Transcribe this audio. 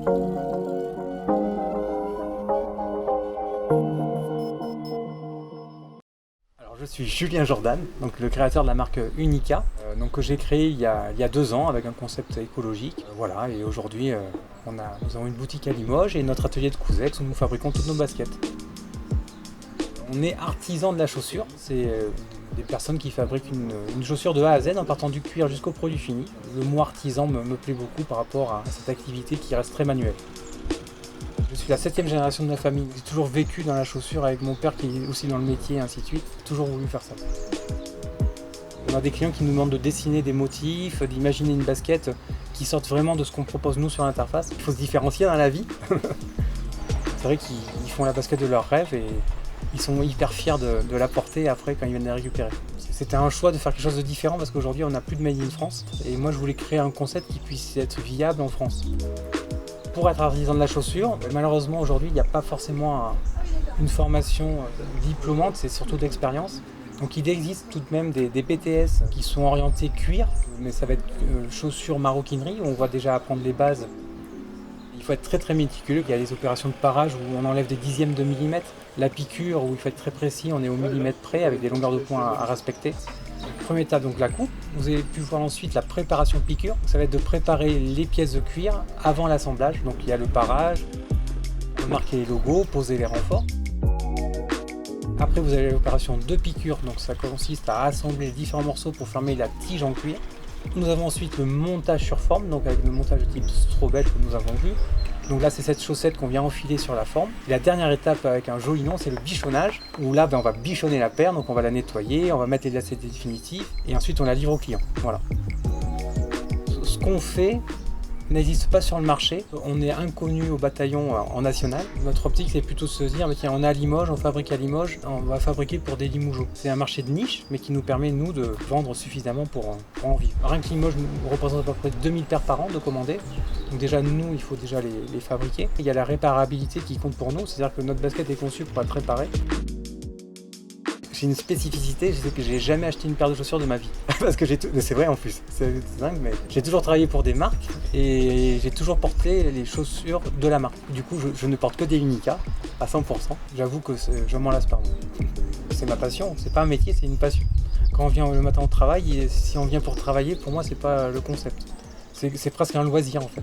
Alors, je suis Julien Jordan, donc le créateur de la marque Unica, que j'ai créé il y a 2 ans avec un concept écologique. Voilà, et aujourd'hui nous avons une boutique à Limoges et notre atelier de Couzex où nous fabriquons toutes nos baskets. On est artisan de la chaussure, c'est des personnes qui fabriquent une chaussure de A à Z en partant du cuir jusqu'au produit fini. Le mot artisan me plaît beaucoup par rapport à cette activité qui reste très manuelle. Je suis la 7e génération de ma famille. J'ai toujours vécu dans la chaussure avec mon père qui est aussi dans le métier et ainsi de suite. J'ai toujours voulu faire ça. On a des clients qui nous demandent de dessiner des motifs, d'imaginer une basket qui sorte vraiment de ce qu'on propose nous sur l'interface. Il faut se différencier dans la vie. C'est vrai qu'ils font la basket de leurs rêves et ils sont hyper fiers de la porter après quand ils viennent la récupérer. C'était un choix de faire quelque chose de différent parce qu'aujourd'hui on n'a plus de Made in France et moi je voulais créer un concept qui puisse être viable en France. Pour être artisan de la chaussure, malheureusement aujourd'hui il n'y a pas forcément une formation diplômante, c'est surtout d'expérience. Donc il existe tout de même des BTS qui sont orientés cuir, mais ça va être chaussures maroquinerie où on va déjà apprendre les bases. Il faut être très très méticuleux, il y a des opérations de parage où on enlève des dixièmes de millimètre. La piqûre où il faut être très précis, on est au millimètre près avec des longueurs de points à respecter. Première étape, donc la coupe. Vous avez pu voir ensuite la préparation piqûre. Ça va être de préparer les pièces de cuir avant l'assemblage. Donc il y a le parage, marquer les logos, poser les renforts. Après vous avez l'opération de piqûre, donc ça consiste à assembler les différents morceaux pour former la tige en cuir. Nous avons ensuite le montage sur forme, donc avec le montage de type strobel que nous avons vu. Donc là c'est cette chaussette qu'on vient enfiler sur la forme. Et la dernière étape avec un joli nom, c'est le bichonnage, où là on va bichonner la paire, donc on va la nettoyer, on va mettre les lacets définitifs et ensuite on la livre au client. Voilà. Ce qu'on fait n'existe pas sur le marché, on est inconnu au bataillon en national. Notre optique c'est plutôt de se dire, tiens, on est à Limoges, on fabrique à Limoges, on va fabriquer pour des Limougeaux. C'est un marché de niche, mais qui nous permet nous de vendre suffisamment pour en vivre. Rien que Limoges nous représente à peu près 2000 paires par an de commandées. Donc déjà nous, il faut déjà les fabriquer. Il y a la réparabilité qui compte pour nous, c'est-à-dire que notre basket est conçue pour être réparée. J'ai une spécificité, je sais que j'ai jamais acheté une paire de chaussures de ma vie. Parce que c'est vrai en plus, c'est dingue, mais j'ai toujours travaillé pour des marques et j'ai toujours porté les chaussures de la marque. Du coup, je ne porte que des Unica à 100%. J'avoue que je m'en lasse pas. C'est ma passion, c'est pas un métier, c'est une passion. Quand on vient le matin au travail, et si on vient pour travailler, pour moi, c'est pas le concept. C'est presque un loisir en fait.